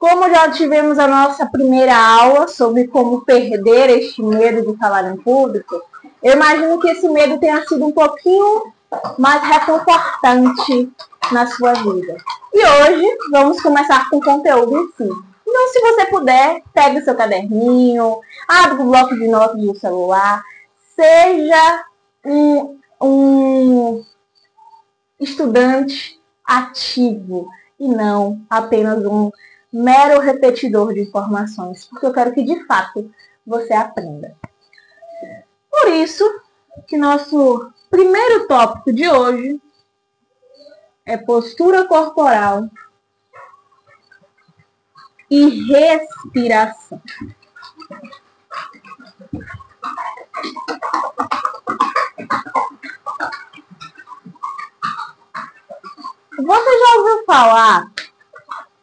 Como já tivemos a nossa primeira aula sobre como perder este medo de falar em público, eu imagino que esse medo tenha sido um pouquinho mais reconfortante na sua vida. E hoje vamos começar com o conteúdo em si. Então, se você puder, pegue o seu caderninho, abre o bloco de notas do celular, seja um estudante ativo e não apenas um mero repetidor de informações, porque eu quero que de fato você aprenda. Por isso que nosso primeiro tópico de hoje é postura corporal e respiração. Você já ouviu falar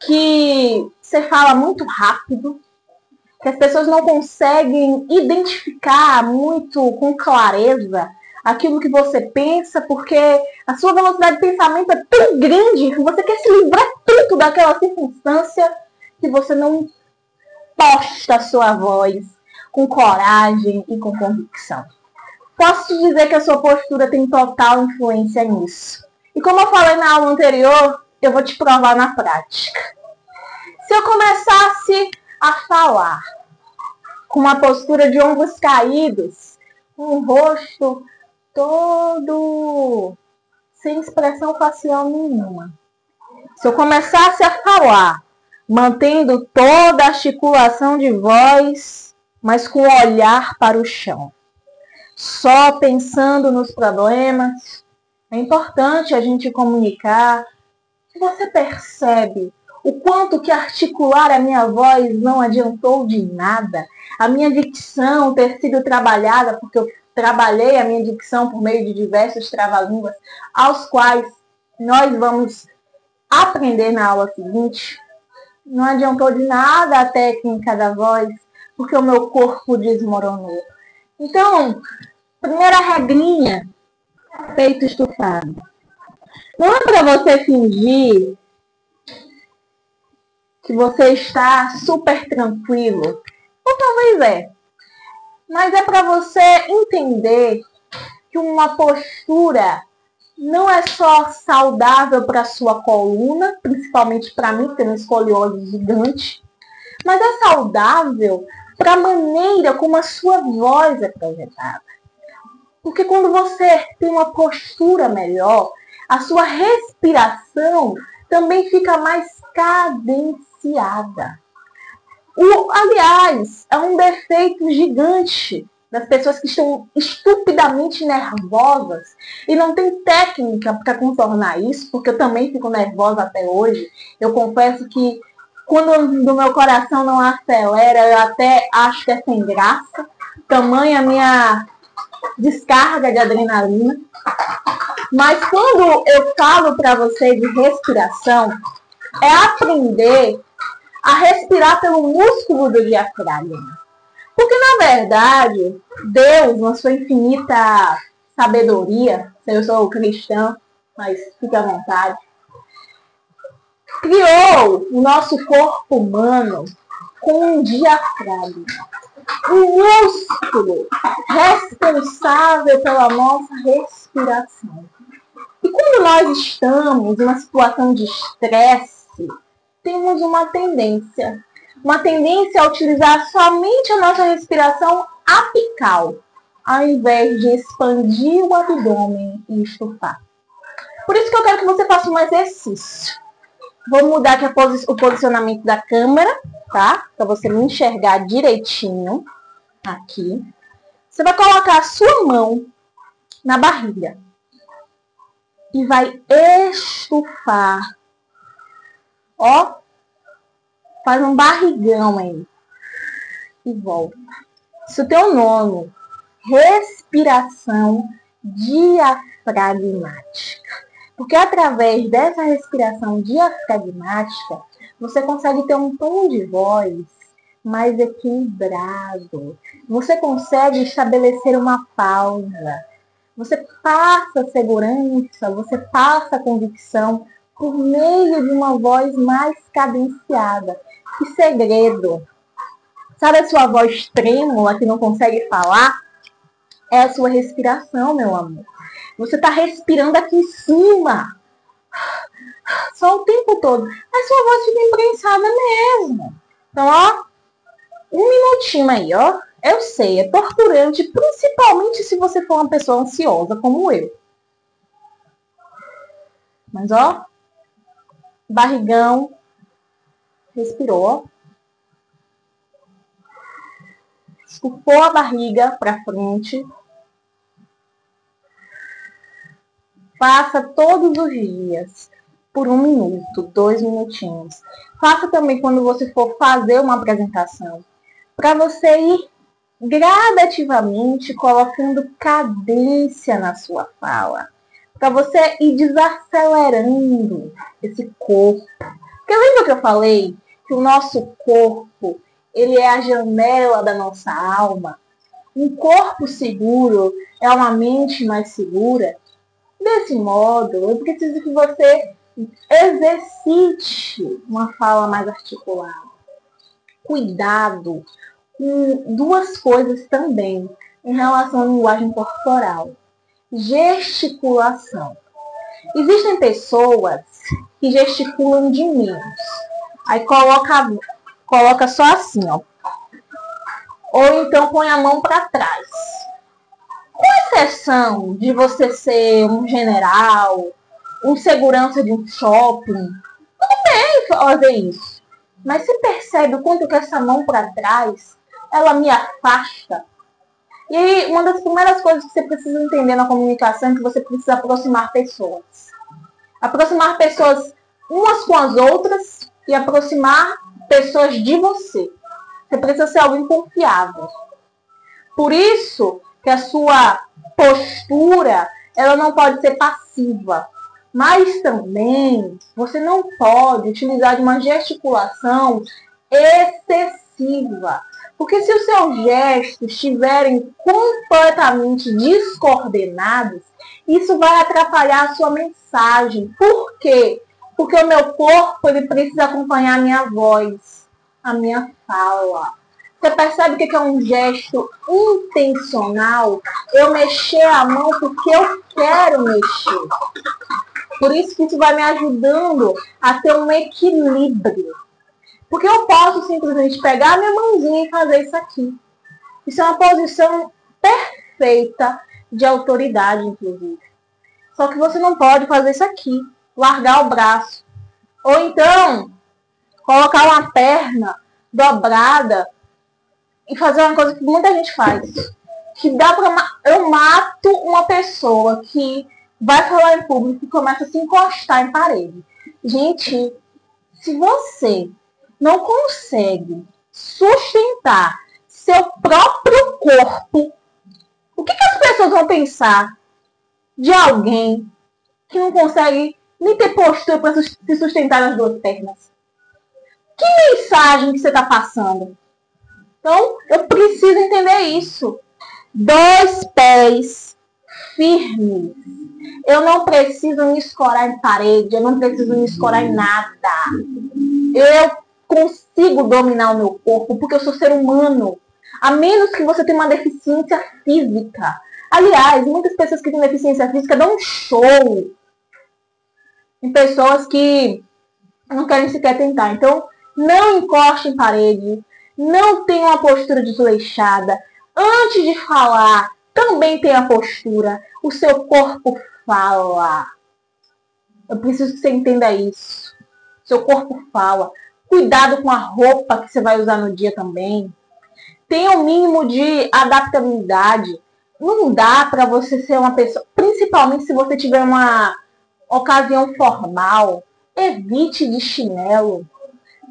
que você fala muito rápido, que as pessoas não conseguem identificar muito com clareza aquilo que você pensa, porque a sua velocidade de pensamento é tão grande que você quer se livrar tanto daquela circunstância que você não posta a sua voz com coragem e com convicção. Posso te dizer que a sua postura tem total influência nisso. E como eu falei na aula anterior, eu vou te provar na prática. Se eu começasse a falar com uma postura de ombros caídos, com o rosto todo sem expressão facial nenhuma. Se eu começasse a falar, mantendo toda a articulação de voz, mas com o olhar para o chão, só pensando nos problemas, é importante a gente comunicar. Você percebe o quanto que articular a minha voz não adiantou de nada? A minha dicção ter sido trabalhada, porque eu trabalhei a minha dicção por meio de diversos trava-línguas, aos quais nós vamos aprender na aula seguinte. Não adiantou de nada a técnica da voz, porque o meu corpo desmoronou. Então, primeira regrinha, peito estufado. Não é para você fingir que você está super tranquilo, ou talvez mas é para você entender que uma postura não é só saudável para a sua coluna, principalmente para mim, que tem uma escoliose gigante, mas é saudável para a maneira como a sua voz é projetada. Porque quando você tem uma postura melhor, a sua respiração também fica mais cadenciada. Aliás, é um defeito gigante das pessoas que estão estupidamente nervosas e não tem técnica para contornar isso, porque eu também fico nervosa até hoje. Eu confesso que quando do meu coração não acelera, eu até acho que é sem graça, tamanha a minha descarga de adrenalina. Mas quando eu falo para você de respiração, é aprender a respirar pelo músculo do diafragma. Porque, na verdade, Deus, na sua infinita sabedoria, eu sou cristã, mas fique à vontade, criou o nosso corpo humano com um diafragma, um músculo responsável pela nossa respiração. E quando nós estamos em uma situação de estresse, temos uma tendência a utilizar somente a nossa respiração apical, ao invés de expandir o abdômen e estufar. Por isso que eu quero que você faça um exercício. Vou mudar aqui o posicionamento da câmera, tá? Para você me enxergar direitinho. Aqui. Você vai colocar a sua mão na barriga e vai estufar. Ó, faz um barrigão aí. E volta. Isso tem um nome. Respiração diafragmática. Porque através dessa respiração diafragmática, você consegue ter um tom de voz mais equilibrado. Você consegue estabelecer uma pausa. Você passa segurança, você passa convicção por meio de uma voz mais cadenciada. Que segredo! Sabe a sua voz trêmula que não consegue falar? É a sua respiração, meu amor. Você está respirando aqui em cima. Só o tempo todo. A sua voz fica imprensada mesmo. Então, ó, um minutinho aí, ó. Eu sei, é torturante, principalmente se você for uma pessoa ansiosa como eu. Mas, ó, barrigão, respirou. Estufou a barriga para frente. Faça todos os dias, por 1 minuto, 2 minutinhos. Faça também quando você for fazer uma apresentação, para você ir gradativamente colocando cadência na sua fala, para você ir desacelerando esse corpo. Porque lembra que eu falei que o nosso corpo, ele é a janela da nossa alma? Um corpo seguro é uma mente mais segura. Desse modo, eu preciso que você exercite uma fala mais articulada. Cuidado com 2 coisas também em relação à linguagem corporal. Gesticulação. Existem pessoas que gesticulam de menos. Aí coloca só assim, ó. Ou então põe a mão para trás. Com exceção de você ser um general, um segurança de um shopping, tudo bem fazer isso. Mas você percebe o quanto que essa mão para trás, ela me afasta? E aí, uma das primeiras coisas que você precisa entender na comunicação é que você precisa aproximar pessoas. Aproximar pessoas umas com as outras e aproximar pessoas de você. Você precisa ser alguém confiável. Por isso que a sua postura, ela não pode ser passiva. Mas também você não pode utilizar de uma gesticulação excessiva. Porque se os seus gestos estiverem completamente descoordenados, isso vai atrapalhar a sua mensagem. Por quê? Porque o meu corpo, ele precisa acompanhar a minha voz, a minha fala. Você percebe que é um gesto intencional? Eu mexer a mão porque eu quero mexer. Por isso que isso vai me ajudando a ter um equilíbrio. Porque eu posso simplesmente pegar a minha mãozinha e fazer isso aqui. Isso é uma posição perfeita de autoridade, inclusive. Só que você não pode fazer isso aqui. Largar o braço. Ou então, colocar uma perna dobrada e fazer uma coisa que muita gente faz. Que dá pra... Eu mato uma pessoa que vai falar em público e começa a se encostar em parede. Gente, se você não consegue sustentar seu próprio corpo, o que as pessoas vão pensar de alguém que não consegue nem ter postura para se sustentar nas 2 pernas? Que mensagem que você está passando? Então, eu preciso entender isso. 2 pés firmes. Eu não preciso me escorar em parede, eu não preciso me escorar em nada. Eu consigo dominar o meu corpo porque eu sou ser humano. A menos que você tenha uma deficiência física. Aliás, muitas pessoas que têm deficiência física dão um show em pessoas que não querem sequer tentar. Então, não encoste em parede, não tenha uma postura desleixada. Antes de falar, também tenha postura. O seu corpo fala. Eu preciso que você entenda isso. Seu corpo fala. Cuidado com a roupa que você vai usar no dia também. Tenha um mínimo de adaptabilidade. Não dá para você ser uma pessoa, principalmente se você tiver uma ocasião formal, evite de chinelo.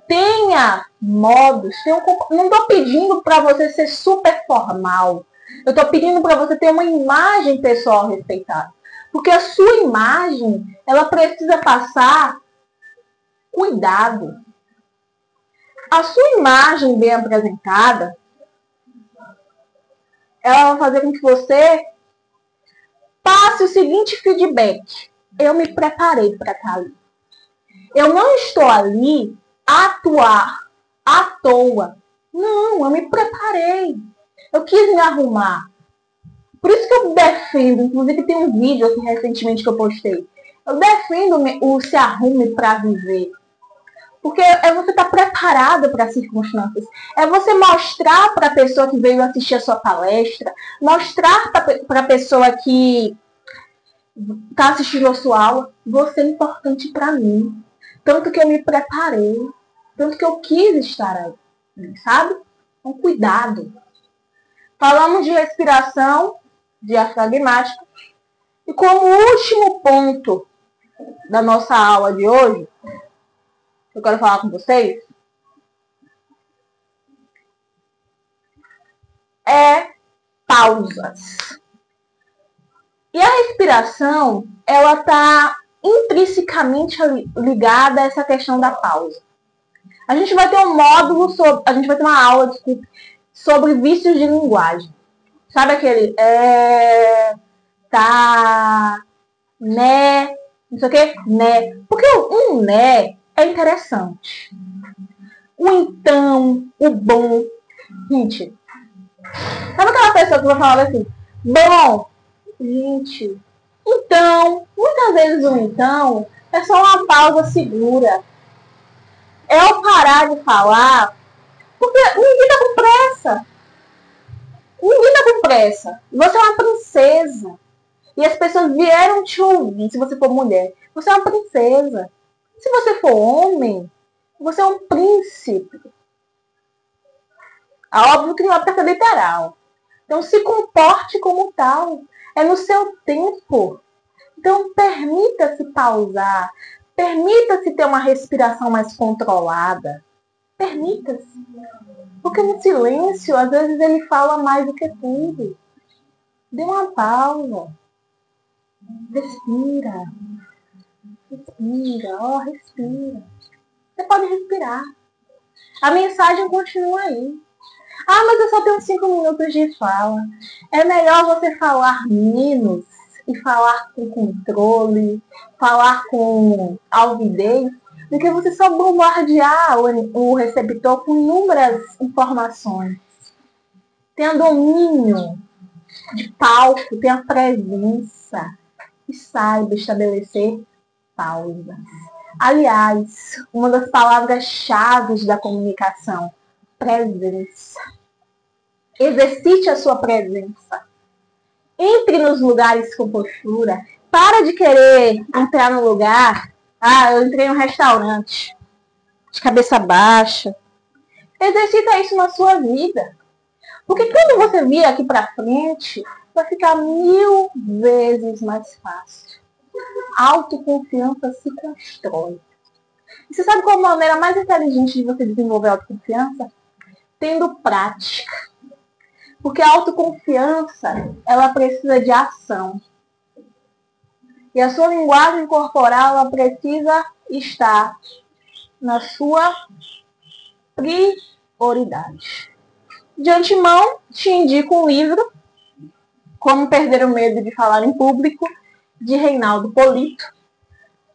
Tenha modos. Não estou pedindo para você ser super formal. Eu estou pedindo para você ter uma imagem pessoal respeitada. Porque a sua imagem, ela precisa passar cuidado. A sua imagem bem apresentada, ela vai fazer com que você passe o seguinte feedback. Eu me preparei para estar ali. Eu não estou ali a atuar à toa. Não, eu me preparei. Eu quis me arrumar. Por isso que eu defendo, inclusive tem um vídeo aqui recentemente que eu postei. Eu defendo o se arrume para viver. Porque é você estar preparado para as circunstâncias. É você mostrar para a pessoa que veio assistir a sua palestra, mostrar para a pessoa que está assistindo a sua aula, você é importante para mim. Tanto que eu me preparei, tanto que eu quis estar aí, sabe? Então, cuidado. Falamos de respiração diafragmática. E como último ponto da nossa aula de hoje, eu quero falar com vocês, é pausas. E a respiração, ela está intrinsecamente ligada a essa questão da pausa. A gente vai ter um módulo sobre, a gente vai ter uma aula, desculpe, sobre vícios de linguagem. Sabe aquele tá, né, não sei o que, né. Porque um né é interessante. O então, o bom. Gente, sabe aquela pessoa que vai falar assim, bom, gente, então, muitas vezes o então é só uma pausa segura. É eu parar de falar, porque ninguém tá com pressa. Ninguém tá com pressa. Você é uma princesa. E as pessoas vieram te ouvir, se você for mulher. Você é uma princesa. Se você for homem, você é um príncipe. É óbvio que não é para ser literal. Então se comporte como tal. É no seu tempo. Então permita-se pausar. Permita-se ter uma respiração mais controlada. Permita-se. Porque no silêncio, às vezes ele fala mais do que tudo. Dê uma pausa. Respira. Respira. Oh, respira. Você pode respirar. A mensagem continua aí. Ah, mas eu só tenho 5 minutos de fala. É melhor você falar menos e falar com controle, falar com alvidez, do que você só bombardear o receptor com inúmeras informações. Tenha domínio de palco, tenha presença e saiba estabelecer pausas. Aliás, uma das palavras-chave da comunicação, presença. Exercite a sua presença. Entre nos lugares com postura. Para de querer entrar no lugar. Ah, eu entrei em um restaurante. De cabeça baixa. Exercita isso na sua vida. Porque quando você vir aqui pra frente, vai ficar 1000 vezes mais fácil. A autoconfiança se constrói. E você sabe qual é a maneira mais inteligente de você desenvolver a autoconfiança? Tendo prática. Porque a autoconfiança, ela precisa de ação. E a sua linguagem corporal, ela precisa estar na sua prioridade. De antemão, te indico um livro, Como Perder o Medo de Falar em Público, de Reinaldo Polito.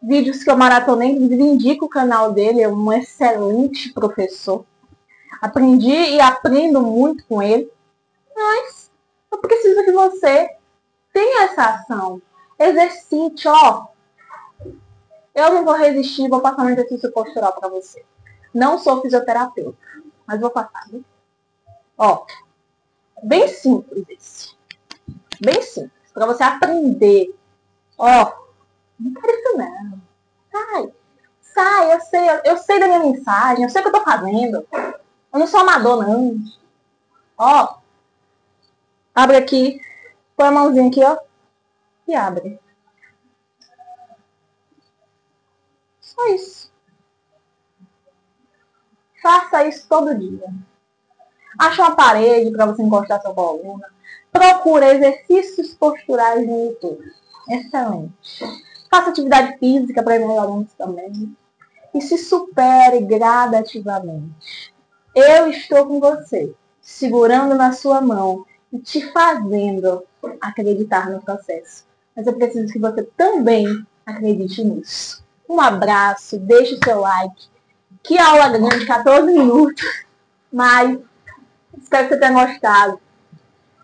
Vídeos que eu maratonei, inclusive indico o canal dele, é um excelente professor. Aprendi e aprendo muito com ele. Mas eu preciso que você tenha essa ação. Exercite, ó. Eu não vou resistir, vou passar um exercício postural para você. Não sou fisioterapeuta, mas vou passar. Viu? Ó, bem simples esse. Bem simples, para você aprender. Ó, não quero isso não. Sai, eu sei da minha mensagem, eu sei o que eu tô fazendo. Eu não sou amador, não. Ó, abre aqui, põe a mãozinha aqui, ó, e abre. Só isso. Faça isso todo dia. Acha uma parede para você encostar sua coluna. Procura exercícios posturais no YouTube. Excelente. Faça atividade física para ir melhorando também. E se supere gradativamente. Eu estou com você, segurando na sua mão e te fazendo acreditar no processo. Mas eu preciso que você também acredite nisso. Um abraço, deixe o seu like. Que aula grande, 14 minutos. Mas espero que você tenha gostado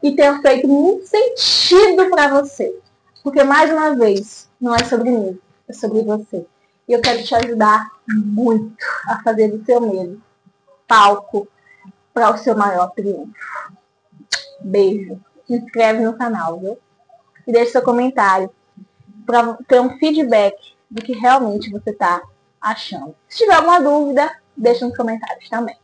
e tenha feito muito sentido para você. Porque, mais uma vez, não é sobre mim, é sobre você. E eu quero te ajudar muito a fazer do seu medo palco para o seu maior triunfo. Beijo. Se inscreve no canal, viu? E deixe seu comentário para ter um feedback do que realmente você está achando. Se tiver alguma dúvida, deixa nos comentários também.